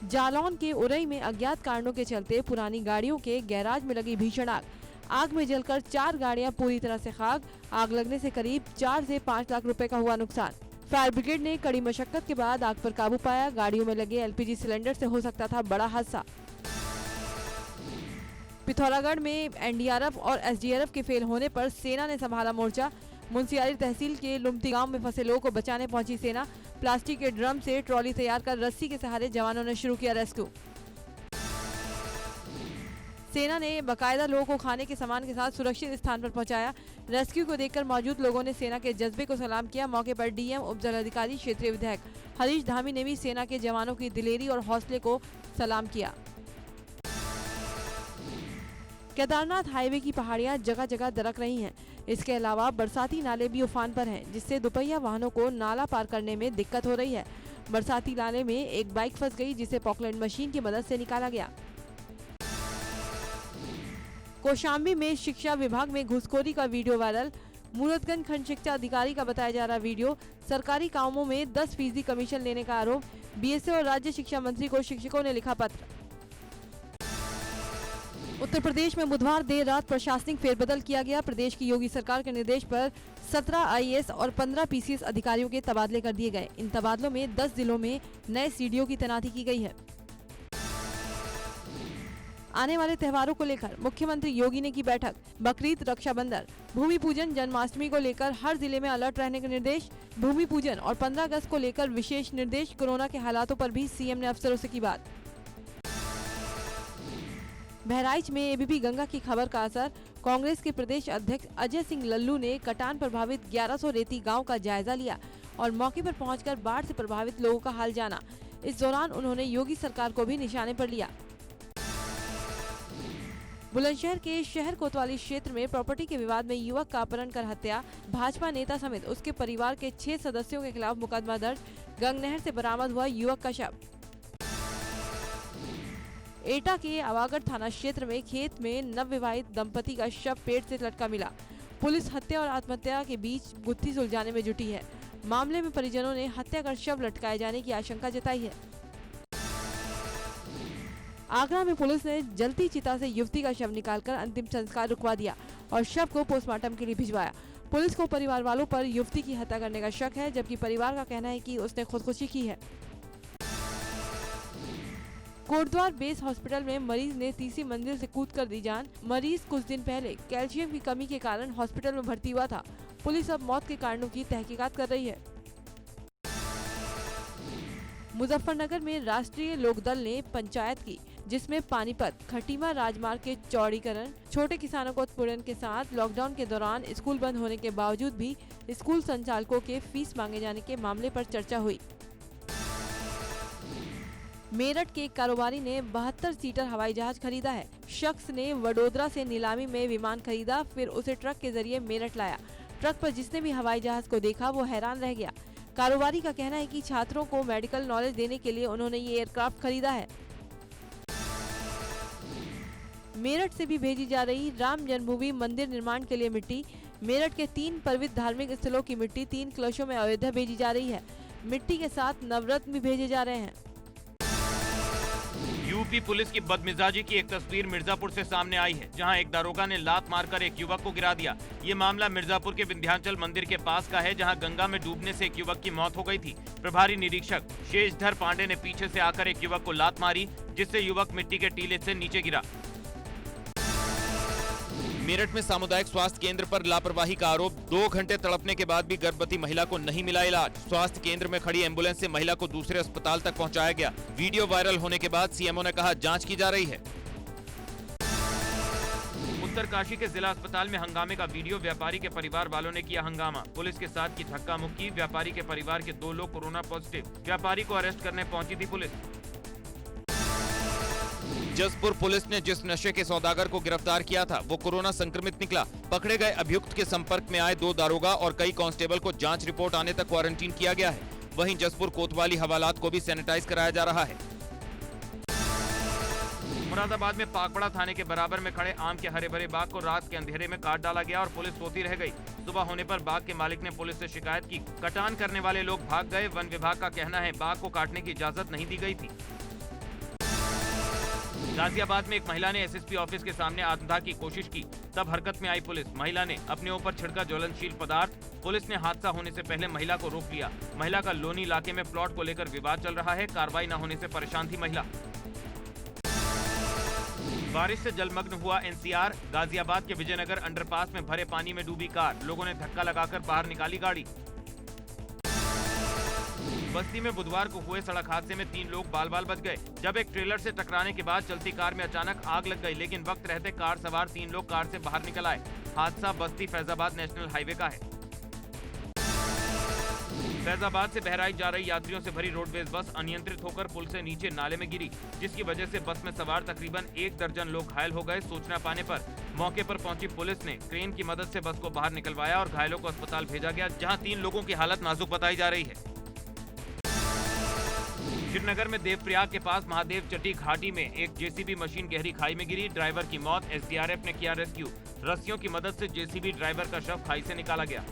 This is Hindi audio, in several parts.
जालौन के उरई में अज्ञात कारणों के चलते पुरानी गाड़ियों के गैराज में लगी भीषण आग में जलकर 4 गाड़ियां पूरी तरह से खाक। आग लगने से करीब 4 से 5 लाख रुपए का हुआ नुकसान। फायर ब्रिगेड ने कड़ी मशक्कत के बाद आग पर काबू पाया। गाड़ियों में लगे एलपीजी सिलेंडर से हो सकता था बड़ा हादसा। पिथौरागढ़ में एनडीआरएफ और एसडीआरएफ के फेल होने पर सेना ने संभाला मोर्चा। मुंशियारी तहसील के लुमती गांव में फंसे लोगों को बचाने पहुंची सेना। प्लास्टिक के ड्रम से ट्रॉली तैयार कर रस्सी के सहारे जवानों ने शुरू किया रेस्क्यू। सेना ने बकायदा लोगों को खाने के सामान के साथ सुरक्षित स्थान पर पहुंचाया। रेस्क्यू को देखकर मौजूद लोगों ने सेना के जज्बे को सलाम किया। मौके पर डीएम, उपजिलाधिकारी, क्षेत्रीय विधायक हरीश धामी ने भी सेना के जवानों की दिलेरी और हौसले को सलाम किया। केदारनाथ हाईवे की पहाड़ियां जगह जगह दरक रही हैं। इसके अलावा बरसाती नाले भी उफान पर हैं, जिससे दोपहिया वाहनों को नाला पार करने में दिक्कत हो रही है। बरसाती नाले में एक बाइक फंस गई, जिसे पॉकलैंड मशीन की मदद से निकाला गया। कौशाम्बी में शिक्षा विभाग में घुसखोरी का वीडियो वायरल। मूरतगंज खंड शिक्षा अधिकारी का बताया जा रहा वीडियो। सरकारी कामों में 10% कमीशन लेने का आरोप। बीएसए और राज्य शिक्षा मंत्री को शिक्षकों ने लिखा पत्र। उत्तर प्रदेश में बुधवार देर रात प्रशासनिक फेरबदल किया गया। प्रदेश की योगी सरकार के निर्देश पर 17 आईएएस और 15 पीसीएस अधिकारियों के तबादले कर दिए गए। इन तबादलों में 10 जिलों में नए सीडीओ की तैनाती की गई है। आने वाले त्योहारों को लेकर मुख्यमंत्री योगी ने की बैठक। बकरीद, रक्षाबंधन, भूमि पूजन, जन्माष्टमी को लेकर हर जिले में अलर्ट रहने के निर्देश। भूमि पूजन और 15 अगस्त को लेकर विशेष निर्देश। कोरोना के हालातों पर भी सीएम ने अफसरों से की बात। बहराइच में एबीपी गंगा की खबर का असर। कांग्रेस के प्रदेश अध्यक्ष अजय सिंह लल्लू ने कटान प्रभावित 1100 रेती गांव का जायजा लिया और मौके पर पहुंचकर बाढ़ से प्रभावित लोगों का हाल जाना। इस दौरान उन्होंने योगी सरकार को भी निशाने पर लिया। बुलंदशहर के शहर कोतवाली क्षेत्र में प्रॉपर्टी के विवाद में युवक का अपहरण कर हत्या। भाजपा नेता समेत उसके परिवार के 6 सदस्यों के खिलाफ मुकदमा दर्ज। गंगनहर से बरामद हुआ युवक का शव। एटा के आवागढ़ थाना क्षेत्र में खेत में नवविवाहित दंपति का शव पेट से लटका मिला। पुलिस हत्या और आत्महत्या के बीच गुत्थी सुलझाने में जुटी है। मामले में परिजनों ने हत्या कर शव लटकाए जाने की आशंका जताई है। आगरा में पुलिस ने जलती चिता से युवती का शव निकालकर अंतिम संस्कार रुकवा दिया और शव को पोस्टमार्टम के लिए भिजवाया। पुलिस को परिवार वालों पर युवती की हत्या करने का शक है, जबकि परिवार का कहना है कि उसने खुदकुशी की है। कोटद्वार बेस हॉस्पिटल में मरीज ने तीसरी मंजिल से कूदकर दी जान। मरीज कुछ दिन पहले कैल्शियम की कमी के कारण हॉस्पिटल में भर्ती हुआ था। पुलिस अब मौत के कारणों की तहकीकात कर रही है। मुजफ्फरनगर में राष्ट्रीय लोकदल ने पंचायत की, जिसमें पानीपत खटीमा राजमार्ग के चौड़ीकरण, छोटे किसानों को उत्पीड़न के साथ लॉकडाउन के दौरान स्कूल बंद होने के बावजूद भी स्कूल संचालकों के फीस मांगे जाने के मामले पर चर्चा हुई। मेरठ के एक कारोबारी ने 72 सीटर हवाई जहाज खरीदा है। शख्स ने वडोदरा से नीलामी में विमान खरीदा, फिर उसे ट्रक के जरिए मेरठ लाया। ट्रक पर जिसने भी हवाई जहाज को देखा वो हैरान रह गया। कारोबारी का कहना है कि छात्रों को मेडिकल नॉलेज देने के लिए उन्होंने ये एयरक्राफ्ट खरीदा है। मेरठ से भी भेजी जा रही राम जन्मभूमि मंदिर निर्माण के लिए मिट्टी। मेरठ के 3 पवित्र धार्मिक स्थलों की मिट्टी 3 कलशों में अयोध्या भेजी जा रही है। मिट्टी के साथ नवरत्न भी भेजे जा रहे हैं। यूपी पुलिस की बदमिजाजी की एक तस्वीर मिर्जापुर से सामने आई है, जहां एक दारोगा ने लात मारकर एक युवक को गिरा दिया। ये मामला मिर्जापुर के विंध्याचल मंदिर के पास का है, जहां गंगा में डूबने से एक युवक की मौत हो गई थी। प्रभारी निरीक्षक शेषधर पांडे ने पीछे से आकर एक युवक को लात मारी, जिससे युवक मिट्टी के टीले से नीचे गिरा। मेरठ में सामुदायिक स्वास्थ्य केंद्र पर लापरवाही का आरोप। 2 घंटे तड़पने के बाद भी गर्भवती महिला को नहीं मिला इलाज। स्वास्थ्य केंद्र में खड़ी एम्बुलेंस से महिला को दूसरे अस्पताल तक पहुंचाया गया। वीडियो वायरल होने के बाद सीएमओ ने कहा जांच की जा रही है। उत्तरकाशी के जिला अस्पताल में हंगामे का वीडियो। व्यापारी के परिवार वालों ने किया हंगामा। पुलिस के साथ की धक्का मुक्की। व्यापारी के परिवार के 2 लोग कोरोना पॉजिटिव। व्यापारी को अरेस्ट करने पहुंची थी पुलिस। जसपुर पुलिस ने जिस नशे के सौदागर को गिरफ्तार किया था वो कोरोना संक्रमित निकला। पकड़े गए अभियुक्त के संपर्क में आए 2 दारोगा और कई कांस्टेबल को जांच रिपोर्ट आने तक क्वारंटीन किया गया है। वहीं जसपुर कोतवाली हवालात को भी सैनिटाइज कराया जा रहा है। मुरादाबाद में पाकपड़ा थाने के बराबर में खड़े आम के हरे भरे बाग को रात के अंधेरे में काट डाला गया और पुलिस सोती रह गई। सुबह होने पर बाग के मालिक ने पुलिस से शिकायत की। कटान करने वाले लोग भाग गए। वन विभाग का कहना है बाग को काटने की इजाजत नहीं दी गई थी। गाजियाबाद में एक महिला ने एसएसपी ऑफिस के सामने आत्मदाह की कोशिश की, तब हरकत में आई पुलिस। महिला ने अपने ऊपर छिड़का ज्वलनशील पदार्थ। पुलिस ने हादसा होने से पहले महिला को रोक लिया। महिला का लोनी इलाके में प्लॉट को लेकर विवाद चल रहा है। कार्रवाई न होने से परेशान थी महिला। बारिश से जलमग्न हुआ एनसीआर। गाजियाबाद के विजयनगर अंडरपास में भरे पानी में डूबी कार। लोगों ने धक्का लगाकर बाहर निकाली गाड़ी। बस्ती में बुधवार को हुए सड़क हादसे में 3 लोग बाल बाल बच गए, जब एक ट्रेलर से टकराने के बाद चलती कार में अचानक आग लग गई, लेकिन वक्त रहते कार सवार 3 लोग कार से बाहर निकल आए। हादसा बस्ती फैजाबाद नेशनल हाईवे का है। फैजाबाद से बहराइच जा रही यात्रियों से भरी रोडवेज बस अनियंत्रित होकर पुल से नीचे नाले में गिरी, जिसकी वजह से बस में सवार तकरीबन 1 दर्जन लोग घायल हो गए। सूचना पाने पर मौके पर पहुंची पुलिस ने क्रेन की मदद से बस को बाहर निकलवाया और घायलों को अस्पताल भेजा गया, जहां 3 लोगों की हालत नाजुक बताई जा रही है। श्रीनगर में देवप्रयाग के पास महादेव चट्टी घाटी में एक जेसीबी मशीन गहरी खाई में गिरी। ड्राइवर की मौत। एसडीआरएफ ने किया रेस्क्यू। रस्सियों की मदद से जेसीबी ड्राइवर का शव खाई से निकाला गया।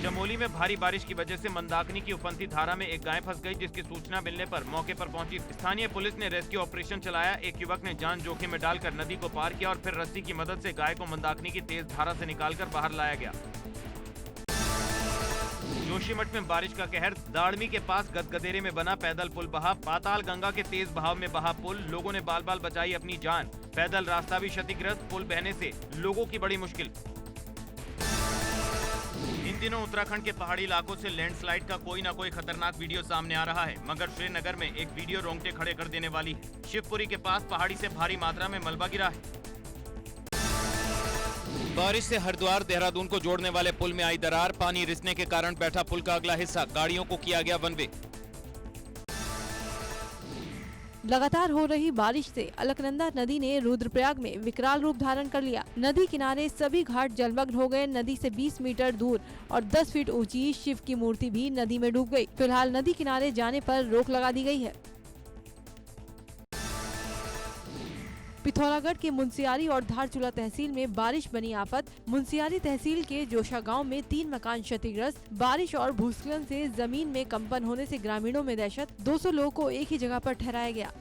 चमोली में भारी बारिश की वजह से मंदाकिनी की उफनती धारा में एक गाय फंस गई, जिसकी सूचना मिलने पर मौके पर पहुंची स्थानीय पुलिस ने रेस्क्यू ऑपरेशन चलाया। एक युवक ने जान जोखिम में डालकर नदी को पार किया और फिर रस्सी की मदद से गाय को मंदाकिनी की तेज धारा से निकालकर बाहर लाया गया। जोशीमठ में बारिश का कहर। दाड़मी के पास गदगदेरे में बना पैदल पुल बहा। पाताल गंगा के तेज बहाव में बहा पुल। लोगों ने बाल बाल बचाई अपनी जान। पैदल रास्ता भी क्षतिग्रस्त। पुल बहने से लोगों की बड़ी मुश्किल। इन दिनों उत्तराखंड के पहाड़ी इलाकों से लैंडस्लाइड का कोई न कोई खतरनाक वीडियो सामने आ रहा है, मगर श्रीनगर में एक वीडियो रोंगटे खड़े कर देने वाली है। शिवपुरी के पास पहाड़ी से भारी मात्रा में मलबा गिरा है। बारिश से हरिद्वार देहरादून को जोड़ने वाले पुल में आई दरार। पानी रिसने के कारण बैठा पुल का अगला हिस्सा। गाड़ियों को किया गया वन वे। लगातार हो रही बारिश से अलकनंदा नदी ने रुद्रप्रयाग में विकराल रूप धारण कर लिया। नदी किनारे सभी घाट जलमग्न हो गए। नदी से 20 मीटर दूर और 10 फीट ऊंची शिव की मूर्ति भी नदी में डूब गई। फिलहाल नदी किनारे जाने पर रोक लगा दी गई है। पिथौरागढ़ के मुंशियारी और धारचूला तहसील में बारिश बनी आफत। मुंशियारी तहसील के जोशा गांव में 3 मकान क्षतिग्रस्त। बारिश और भूस्खलन से जमीन में कंपन होने से ग्रामीणों में दहशत। 200 लोगों को एक ही जगह पर ठहराया गया।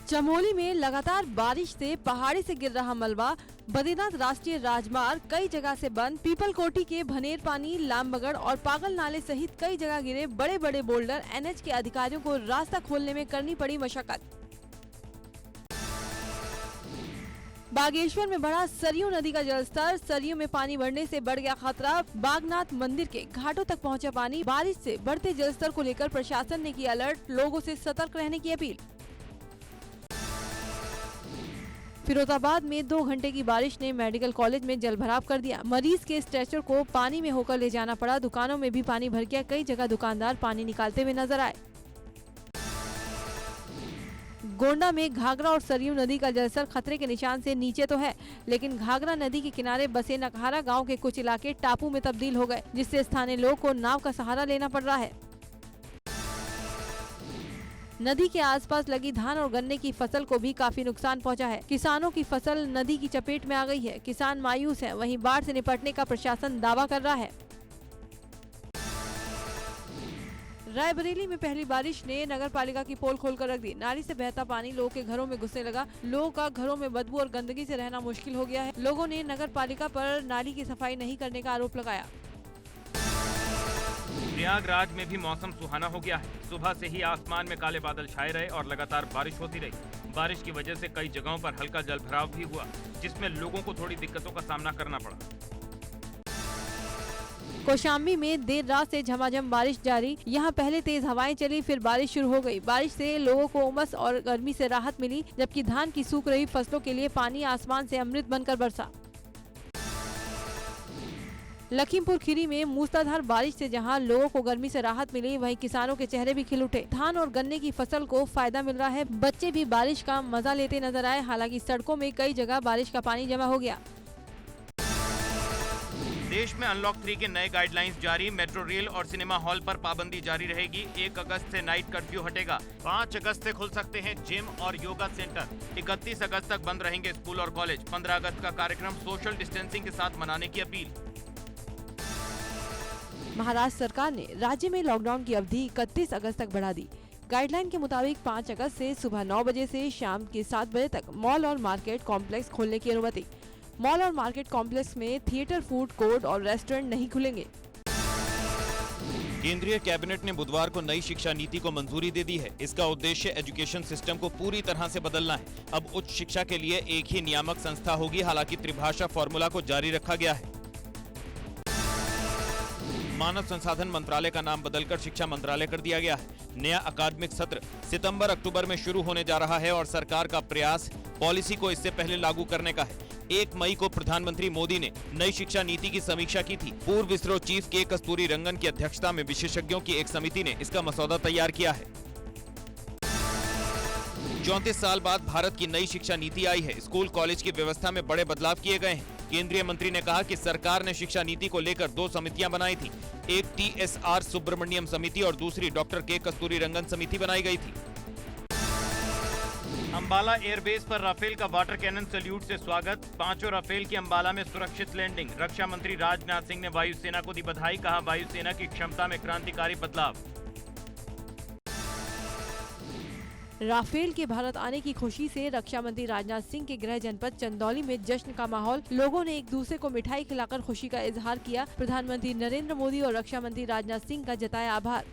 चमोली में लगातार बारिश से पहाड़ी से गिर रहा मलबा। बद्रीनाथ राष्ट्रीय राजमार्ग कई जगह से बंद। पीपलकोटी के भनेर पानी, लामबगड़ और पागल नाले सहित कई जगह गिरे बड़े बड़े बोल्डर। एनएच के अधिकारियों को रास्ता खोलने में करनी पड़ी मशक्कत। बागेश्वर में बढ़ा सरयू नदी का जलस्तर। सरयू में पानी बढ़ने से बढ़ गया खतरा। बागनाथ मंदिर के घाटों तक पहुंचा पानी। बारिश से बढ़ते जलस्तर को लेकर प्रशासन ने किया अलर्ट। लोगों से सतर्क रहने की अपील। फिरोजाबाद में 2 घंटे की बारिश ने मेडिकल कॉलेज में जलभराव कर दिया। मरीज के स्ट्रेचर को पानी में होकर ले जाना पड़ा। दुकानों में भी पानी भर गया। कई जगह दुकानदार पानी निकालते हुए नजर आए। गोंडा में घाघरा और सरयू नदी का जलस्तर खतरे के निशान से नीचे तो है, लेकिन घाघरा नदी के किनारे बसे नकहारा गांव के कुछ इलाके टापू में तब्दील हो गए, जिससे स्थानीय लोगों को नाव का सहारा लेना पड़ रहा है। नदी के आसपास लगी धान और गन्ने की फसल को भी काफी नुकसान पहुंचा है। किसानों की फसल नदी की चपेट में आ गई है। किसान मायूस हैं। वहीं बाढ़ से निपटने का प्रशासन दावा कर रहा है। रायबरेली में पहली बारिश ने नगर पालिका की पोल खोलकर रख दी। नाली से बहता पानी लोगों के घरों में घुसने लगा। लोगों का घरों में बदबू और गंदगी से रहना मुश्किल हो गया है। लोगों ने नगर पालिका पर नाली की सफाई नहीं करने का आरोप लगाया। प्रयागराज में भी मौसम सुहाना हो गया है। सुबह से ही आसमान में काले बादल छाए रहे और लगातार बारिश होती रही। बारिश की वजह से कई जगहों पर हल्का जलभराव भी हुआ, जिसमें लोगों को थोड़ी दिक्कतों का सामना करना पड़ा। कौशाम्बी में देर रात से झमाझम बारिश जारी। यहाँ पहले तेज हवाएं चली, फिर बारिश शुरू हो गई। बारिश से लोगों को उमस और गर्मी से राहत मिली, जबकि धान की सूख रही फसलों के लिए पानी आसमान से अमृत बनकर बरसा। लखीमपुर खीरी में मूसलाधार बारिश से जहां लोगों को गर्मी से राहत मिली, वहीं किसानों के चेहरे भी खिल उठे। धान और गन्ने की फसल को फायदा मिल रहा है। बच्चे भी बारिश का मजा लेते नजर आए। हालांकि सड़कों में कई जगह बारिश का पानी जमा हो गया। देश में अनलॉक 3 के नए गाइडलाइंस जारी। मेट्रो रेल और सिनेमा हॉल पर पाबंदी जारी रहेगी। 1 अगस्त से नाइट कर्फ्यू हटेगा। 5 अगस्त से खुल सकते हैं जिम और योगा सेंटर। 31 अगस्त तक बंद रहेंगे स्कूल और कॉलेज। 15 अगस्त का कार्यक्रम सोशल डिस्टेंसिंग के साथ मनाने की अपील। महाराष्ट्र सरकार ने राज्य में लॉकडाउन की अवधि 31 अगस्त तक बढ़ा दी। गाइडलाइन के मुताबिक 5 अगस्त से सुबह 9 बजे से शाम के 7 बजे तक मॉल और मार्केट कॉम्प्लेक्स खोलने की अनुमति। मॉल और मार्केट कॉम्प्लेक्स में थिएटर, फूड कोर्ट और रेस्टोरेंट नहीं खुलेंगे। केंद्रीय कैबिनेट ने बुधवार को नई शिक्षा नीति को मंजूरी दे दी है। इसका उद्देश्य एजुकेशन सिस्टम को पूरी तरह से बदलना है। अब उच्च शिक्षा के लिए एक ही नियामक संस्था होगी। हालांकि त्रिभाषा फॉर्मूला को जारी रखा गया है। मानव संसाधन मंत्रालय का नाम बदलकर शिक्षा मंत्रालय कर दिया गया है। नया अकादमिक सत्र सितंबर-अक्टूबर में शुरू होने जा रहा है और सरकार का प्रयास पॉलिसी को इससे पहले लागू करने का है। 1 मई को प्रधानमंत्री मोदी ने नई शिक्षा नीति की समीक्षा की थी। पूर्व इसरो चीफ के कस्तूरी रंगन की अध्यक्षता में विशेषज्ञों की एक समिति ने इसका मसौदा तैयार किया है। 34 साल बाद भारत की नई शिक्षा नीति आई है। स्कूल कॉलेज की व्यवस्था में बड़े बदलाव किए गए हैं। केंद्रीय मंत्री ने कहा कि सरकार ने शिक्षा नीति को लेकर 2 समितियां बनाई थी। एक TSR सुब्रमण्यम समिति और दूसरी डॉक्टर के कस्तूरी रंगन समिति बनाई गई थी। अंबाला एयरबेस पर राफेल का वाटर कैनन सैल्यूट से स्वागत। 5 राफेल की अंबाला में सुरक्षित लैंडिंग। रक्षा मंत्री राजनाथ सिंह ने वायुसेना को दी बधाई। कहा, वायुसेना की क्षमता में क्रांतिकारी बदलाव। राफेल के भारत आने की खुशी से रक्षा मंत्री राजनाथ सिंह के गृह जनपद चंदौली में जश्न का माहौल। लोगों ने एक दूसरे को मिठाई खिलाकर खुशी का इजहार किया। प्रधानमंत्री नरेंद्र मोदी और रक्षा मंत्री राजनाथ सिंह का जताया आभार।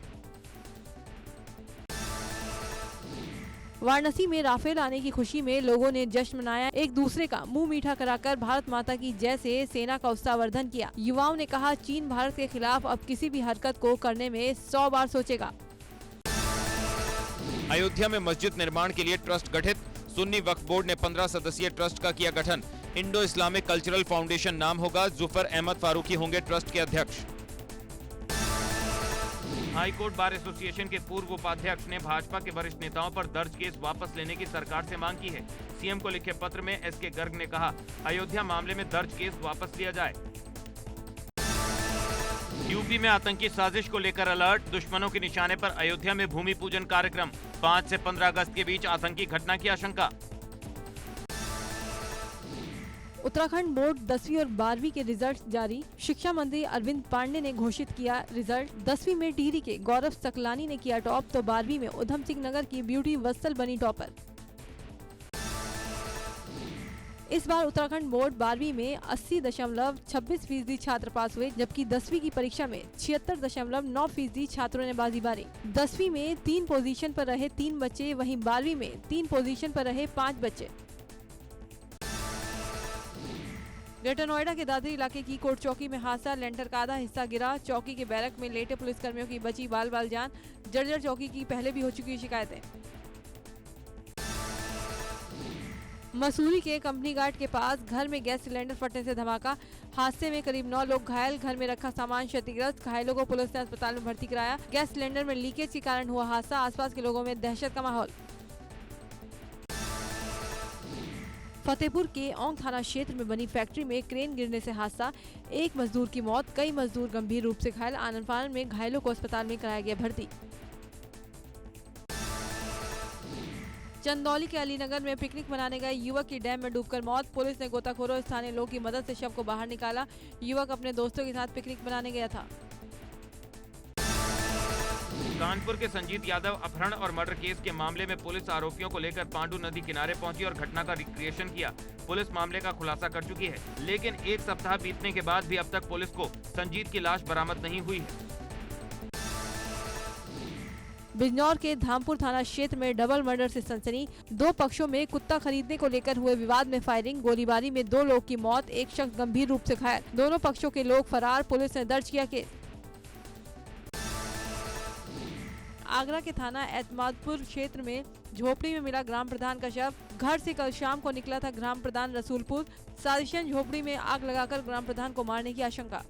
वाराणसी में राफेल आने की खुशी में लोगों ने जश्न मनाया। एक दूसरे का मुंह मीठा कराकर भारत माता की जय से सेना का उत्साहवर्धन किया। युवाओं ने कहा, चीन भारत के खिलाफ अब किसी भी हरकत को करने में 100 बार सोचेगा। अयोध्या में मस्जिद निर्माण के लिए ट्रस्ट गठित। सुन्नी वक्फ बोर्ड ने 15 सदस्यीय ट्रस्ट का किया गठन। इंडो इस्लामिक कल्चरल फाउंडेशन नाम होगा। जुफर अहमद फारूकी होंगे ट्रस्ट के अध्यक्ष। हाई कोर्ट बार एसोसिएशन के पूर्व उपाध्यक्ष ने भाजपा के वरिष्ठ नेताओं पर दर्ज केस वापस लेने की सरकार से मांग की है। सीएम को लिखे पत्र में SK गर्ग ने कहा, अयोध्या मामले में दर्ज केस वापस लिया जाए। यूपी में आतंकी साजिश को लेकर अलर्ट। दुश्मनों के निशाने पर अयोध्या में भूमि पूजन कार्यक्रम। 5 से 15 अगस्त के बीच आतंकी घटना की आशंका। उत्तराखंड बोर्ड 10वीं और 12वीं के रिजल्ट जारी। शिक्षा मंत्री अरविंद पांडे ने घोषित किया रिजल्ट। 10वीं में टिहरी के गौरव सकलानी ने किया टॉप तो 12वीं में उधम सिंह नगर की ब्यूटी वत्सल बनी टॉपर। इस बार उत्तराखंड बोर्ड 12वीं में 80.26% छात्र पास हुए, जबकि 10वीं की परीक्षा में 76.9% छात्रों ने बाजी मारी। 10वीं में 3 पोजीशन पर रहे 3 बच्चे, वहीं 12वीं में 3 पोजीशन पर रहे 5 बच्चे। ग्रेटर नोएडा के दादरी इलाके की कोट चौकी में हादसा। लेंटर का आधा हिस्सा गिरा। चौकी के बैरक में लेटे पुलिसकर्मियों की बची बाल बाल जान। जर्जर चौकी की पहले भी हो चुकी शिकायतें। मसूरी के कंपनी घाट के पास घर में गैस सिलेंडर फटने से धमाका। हादसे में करीब 9 लोग घायल। घर में रखा सामान क्षतिग्रस्त। घायलों को पुलिस ने अस्पताल में भर्ती कराया। गैस सिलेंडर में लीकेज के कारण हुआ हादसा। आसपास के लोगों में दहशत का माहौल। फतेहपुर के औंग थाना क्षेत्र में बनी फैक्ट्री में क्रेन गिरने से हादसा। 1 मजदूर की मौत, कई मजदूर गंभीर रूप से घायल। आनन-फानन में घायलों को अस्पताल में कराया गया भर्ती। चंदौली के अलीनगर में पिकनिक मनाने गए युवक की डैम में डूबकर मौत। पुलिस ने गोताखोरों और स्थानीय लोगों की मदद से शव को बाहर निकाला। युवक अपने दोस्तों के साथ पिकनिक मनाने गया था। कानपुर के संजीत यादव अपहरण और मर्डर केस के मामले में पुलिस आरोपियों को लेकर पांडु नदी किनारे पहुंची और घटना का रिक्रिएशन किया। पुलिस मामले का खुलासा कर चुकी है, लेकिन 1 सप्ताह बीतने के बाद भी अब तक पुलिस को संजीत की लाश बरामद नहीं हुई है। बिजनौर के धामपुर थाना क्षेत्र में डबल मर्डर से सनसनी। 2 पक्षों में कुत्ता खरीदने को लेकर हुए विवाद में फायरिंग। गोलीबारी में 2 लोग की मौत, 1 शख्स गंभीर रूप से घायल। दोनों पक्षों के लोग फरार। पुलिस ने दर्ज किया केस। आगरा के थाना एतमादपुर क्षेत्र में झोपड़ी में मिला ग्राम प्रधान का शव। घर से कल शाम को निकला था ग्राम प्रधान रसूलपुर। साजिशन झोपड़ी में आग लगाकर ग्राम प्रधान को मारने की आशंका।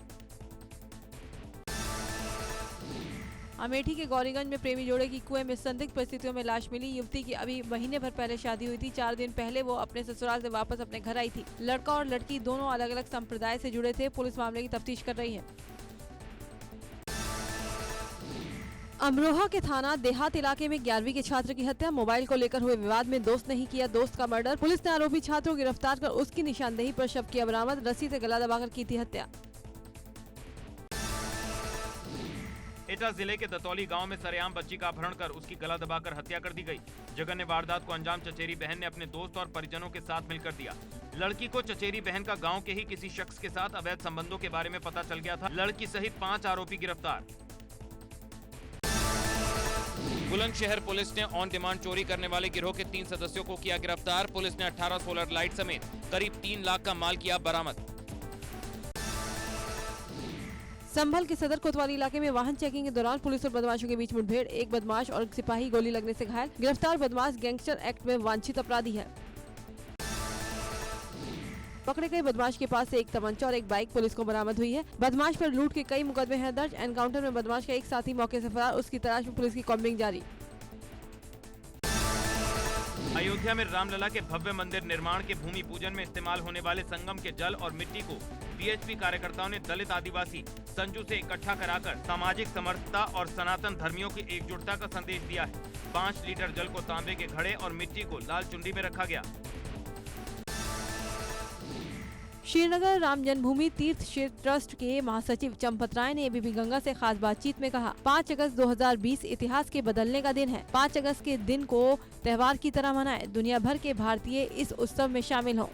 अमेठी के गौरीगंज में प्रेमी जोड़े की कुएं में संदिग्ध परिस्थितियों में लाश मिली। युवती की अभी महीने भर पहले शादी हुई थी। 4 दिन पहले वो अपने ससुराल से वापस अपने घर आई थी। लड़का और लड़की दोनों अलग अलग संप्रदाय से जुड़े थे। पुलिस मामले की तफ्तीश कर रही है। अमरोहा के थाना देहात इलाके में 11वीं के छात्र की हत्या। मोबाइल को लेकर हुए विवाद में दोस्त ने ही किया दोस्त का मर्डर। पुलिस ने आरोपी छात्र को गिरफ्तार कर उसकी निशानदेही पर शव किया बरामद। रस्सी से गला दबाकर की थी हत्या। एटा जिले के दतौली गांव में सरेआम बच्ची का अपहरण कर उसकी गला दबाकर हत्या कर दी गई। जगन्य वारदात को अंजाम चचेरी बहन ने अपने दोस्त और परिजनों के साथ मिलकर दिया। लड़की को चचेरी बहन का गांव के ही किसी शख्स के साथ अवैध संबंधों के बारे में पता चल गया था। लड़की सहित 5 आरोपी गिरफ्तार। बुलंदशहर पुलिस ने ऑन डिमांड चोरी करने वाले गिरोह के 3 सदस्यों को किया गिरफ्तार। पुलिस ने 18 सोलर लाइट समेत करीब 3 लाख का माल किया बरामद। संभल के सदर कोतवाली इलाके में वाहन चेकिंग के दौरान पुलिस और बदमाशों के बीच मुठभेड़, एक बदमाश और सिपाही गोली लगने से घायल। गिरफ्तार बदमाश गैंगस्टर एक्ट में वांछित अपराधी है। पकड़े गए बदमाश के पास से एक तमंचा और एक बाइक पुलिस को बरामद हुई है। बदमाश पर लूट के कई मुकदमे हैं दर्ज। एनकाउंटर में बदमाश का एक साथी मौके से फरार, उसकी तलाश में पुलिस की कॉम्बिंग जारी। अयोध्या में रामलला के भव्य मंदिर निर्माण के भूमि पूजन में इस्तेमाल होने वाले संगम के जल और मिट्टी को बीएचपी कार्यकर्ताओं ने दलित आदिवासी संजू से इकट्ठा कराकर सामाजिक समरसता और सनातन धर्मियों की एकजुटता का संदेश दिया है। 5 लीटर जल को तांबे के घड़े और मिट्टी को लाल चुंडी में रखा गया। श्रीनगर राम जन्मभूमि तीर्थ क्षेत्र ट्रस्ट के महासचिव चंपत राय ने एबीपी गंगा से खास बातचीत में कहा, 5 अगस्त 2020 इतिहास के बदलने का दिन है। 5 अगस्त के दिन को त्योहार की तरह मनाएं। दुनिया भर के भारतीय इस उत्सव में शामिल हों।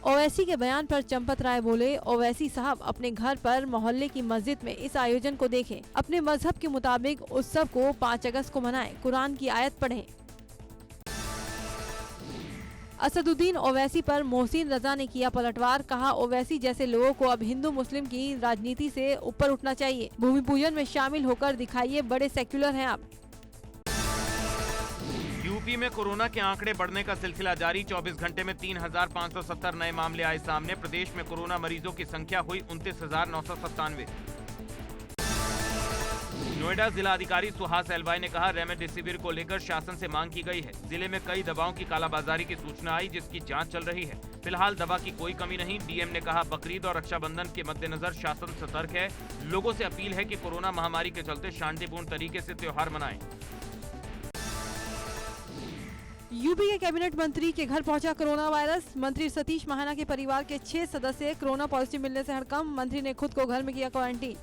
ओवैसी के बयान पर चंपत राय बोले, ओवैसी साहब अपने घर पर मोहल्ले की मस्जिद में इस आयोजन को देखें। अपने मजहब के मुताबिक उत्सव को 5 अगस्त को मनाएं। कुरान की आयत पढ़ें। असदुद्दीन ओवैसी पर मोहसिन रजा ने किया पलटवार, कहा ओवैसी जैसे लोगों को अब हिंदू मुस्लिम की राजनीति से ऊपर उठना चाहिए। भूमि पूजन में शामिल होकर दिखाइए बड़े सेक्युलर हैं आप। यूपी में कोरोना के आंकड़े बढ़ने का सिलसिला जारी। 24 घंटे में 3,570 नए मामले आए सामने। प्रदेश में कोरोना मरीजों की संख्या हुई 29,997। नोएडा जिला अधिकारी सुहास एलवाई ने कहा, रेमडेसिविर को लेकर शासन से मांग की गई है। जिले में कई दवाओं की कालाबाजारी की सूचना आई, जिसकी जांच चल रही है। फिलहाल दवा की कोई कमी नहीं। डीएम ने कहा, बकरीद और रक्षाबंधन के मद्देनजर शासन सतर्क है। लोगों से अपील है कि कोरोना महामारी के चलते शांतिपूर्ण तरीके से त्योहार मनाएं। यूपी के कैबिनेट मंत्री के घर पहुंचा कोरोना वायरस। मंत्री सतीश महाना के परिवार के 6 सदस्य कोरोना पॉजिटिव मिलने से हड़कंप। मंत्री ने खुद को घर में किया क्वारंटीन।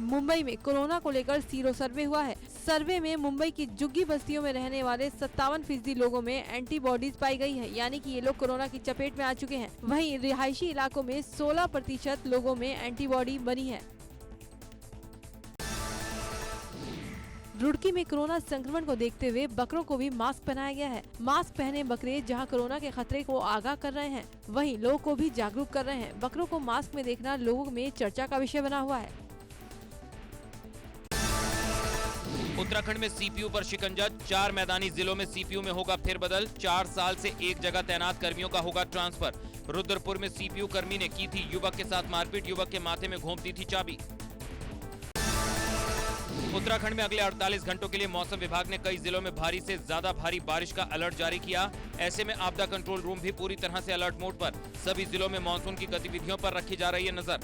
मुंबई में कोरोना को लेकर सीरो सर्वे हुआ है। सर्वे में मुंबई की झुग्गी बस्तियों में रहने वाले 57% लोगों में एंटीबॉडीज पाई गई है, यानी कि ये लोग कोरोना की चपेट में आ चुके हैं। वहीं रिहायशी इलाकों में 16% लोगों में एंटीबॉडी बनी है। रुड़की में कोरोना संक्रमण को देखते हुए बकरों को भी मास्क पहनाया गया है। मास्क पहने बकरे जहां कोरोना के खतरे को आगाह कर रहे हैं, वहीं लोगों को भी जागरूक कर रहे हैं। बकरों को मास्क में देखना लोगों में चर्चा का विषय बना हुआ है। उत्तराखंड में सीपीयू पर शिकंजा। 4 मैदानी जिलों में सीपीयू में होगा फेरबदल। 4 साल से एक जगह तैनात कर्मियों का होगा ट्रांसफर। रुद्रपुर में सीपीयू कर्मी ने की थी युवक के साथ मारपीट। युवक के माथे में घोंप दी थी चाबी। उत्तराखंड में अगले 48 घंटों के लिए मौसम विभाग ने कई जिलों में भारी से ज्यादा भारी बारिश का अलर्ट जारी किया। ऐसे में आपदा कंट्रोल रूम भी पूरी तरह से अलर्ट मोड पर। सभी जिलों में मानसून की गतिविधियों पर रखी जा रही है नजर।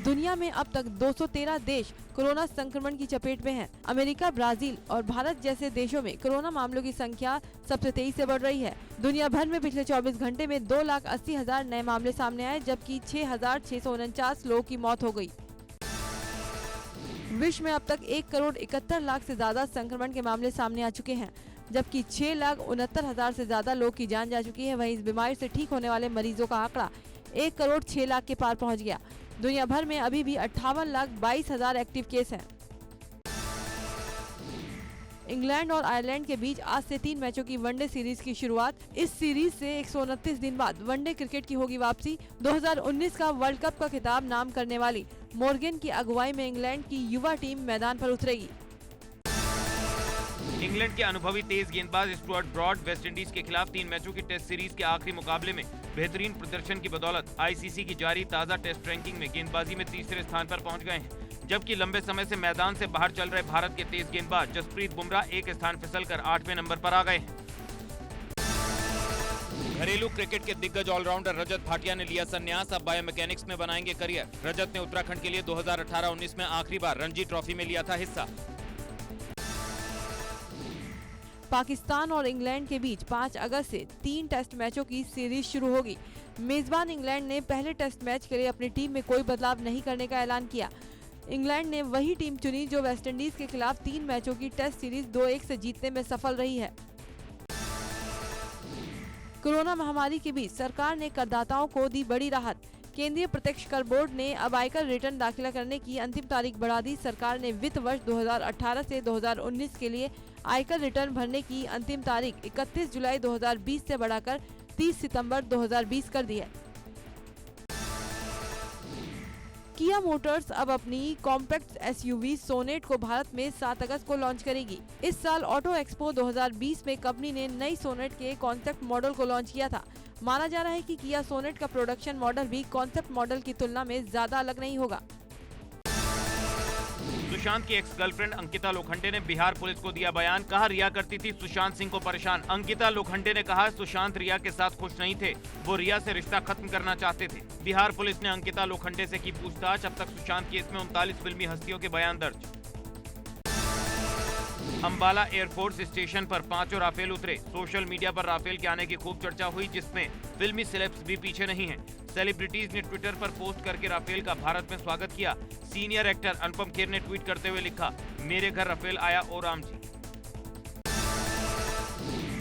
दुनिया में अब तक 213 देश कोरोना संक्रमण की चपेट में हैं। अमेरिका, ब्राजील और भारत जैसे देशों में कोरोना मामलों की संख्या सबसे तेजी से बढ़ रही है। दुनिया भर में पिछले 24 घंटे में 2,80,000 नए मामले सामने आए, जबकि 6,649 लोगों की मौत हो गई। विश्व में अब तक 1,71,00,000 से ज्यादा संक्रमण के मामले सामने आ चुके हैं, जबकि 6,69,000 से ज्यादा लोग की जान जा चुकी है। वहीं इस बीमारी से ठीक होने वाले मरीजों का आंकड़ा 1,06,00,000 के पार पहुंच गया। दुनिया भर में अभी भी 58,22,000 एक्टिव केस हैं। इंग्लैंड और आयरलैंड के बीच आज से 3 मैचों की वनडे सीरीज की शुरुआत। इस सीरीज से 129 दिन बाद वनडे क्रिकेट की होगी वापसी। 2019 का वर्ल्ड कप का खिताब नाम करने वाली मॉर्गन की अगुवाई में इंग्लैंड की युवा टीम मैदान पर उतरेगी। इंग्लैंड के अनुभवी तेज गेंदबाज स्टुअर्ट ब्रॉड वेस्टइंडीज के खिलाफ 3 मैचों की टेस्ट सीरीज के आखिरी मुकाबले में बेहतरीन प्रदर्शन की बदौलत आईसीसी की जारी ताज़ा टेस्ट रैंकिंग में गेंदबाजी में तीसरे स्थान पर पहुंच गए हैं। जबकि लंबे समय से मैदान से बाहर चल रहे भारत के तेज गेंदबाज जसप्रीत बुमराह एक स्थान फिसलकर 8वें नंबर पर आ गए हैं। घरेलू क्रिकेट के दिग्गज ऑलराउंडर रजत भाटिया ने लिया संन्यास। अब बायोमैकेनिक्स में बनाएंगे करियर। रजत ने उत्तराखंड के लिए 2018-19 में आखिरी बार रणजी ट्रॉफी में लिया था हिस्सा। पाकिस्तान और इंग्लैंड के बीच 5 अगस्त से 3 टेस्ट मैचों की सीरीज शुरू होगी। मेजबान इंग्लैंड ने पहले टेस्ट मैच के लिए अपनी टीम में कोई बदलाव नहीं करने का ऐलान किया। इंग्लैंड ने वही टीम चुनी जो वेस्टइंडीज के खिलाफ 3 मैचों की टेस्ट सीरीज 2-1 से जीतने में सफल रही है। कोरोना महामारी के बीच सरकार ने करदाताओं को दी बड़ी राहत। केंद्रीय प्रत्यक्ष कर बोर्ड ने अब आयकर रिटर्न दाखिला करने की अंतिम तारीख बढ़ा दी। सरकार ने वित्त वर्ष 2018 से 2019 के लिए आयकर रिटर्न भरने की अंतिम तारीख 31 जुलाई 2020 से बढ़ाकर 30 सितंबर 2020 कर दी है। किया मोटर्स अब अपनी कॉम्पैक्ट एसयूवी सोनेट को भारत में 7 अगस्त को लॉन्च करेगी। इस साल ऑटो एक्सपो 2020 में कंपनी ने नई सोनेट के कॉन्सेप्ट मॉडल को लॉन्च किया था। माना जा रहा है कि किया सोनेट का प्रोडक्शन मॉडल भी कॉन्सेप्ट मॉडल की तुलना में ज्यादा अलग नहीं होगा। सुशांत की एक्स गर्लफ्रेंड अंकिता लोखंडे ने बिहार पुलिस को दिया बयान। कहा, रिया करती थी सुशांत सिंह को परेशान। अंकिता लोखंडे ने कहा, सुशांत रिया के साथ खुश नहीं थे, वो रिया से रिश्ता खत्म करना चाहते थे। बिहार पुलिस ने अंकिता लोखंडे से की पूछताछ। अब तक सुशांत केस में 39 फिल्मी हस्तियों के बयान दर्ज। अंबाला एयरफोर्स स्टेशन पर 5 राफेल उतरे। सोशल मीडिया पर राफेल के आने की खूब चर्चा हुई, जिसमें फिल्मी सेलेब्स भी पीछे नहीं हैं। सेलिब्रिटीज ने ट्विटर पर पोस्ट करके राफेल का भारत में स्वागत किया। सीनियर एक्टर अनुपम खेर ने ट्वीट करते हुए लिखा, मेरे घर राफेल आया ओ राम जी।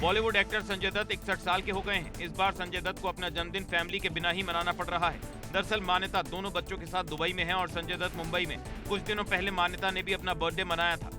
बॉलीवुड एक्टर संजय दत्त 61 साल के हो गए हैं। इस बार संजय दत्त को अपना जन्मदिन फैमिली के बिना ही मनाना पड़ रहा है। दरअसल मान्यता दोनों बच्चों के साथ दुबई में है और संजय दत्त मुंबई में। कुछ दिनों पहले मान्यता ने भी अपना बर्थडे मनाया था।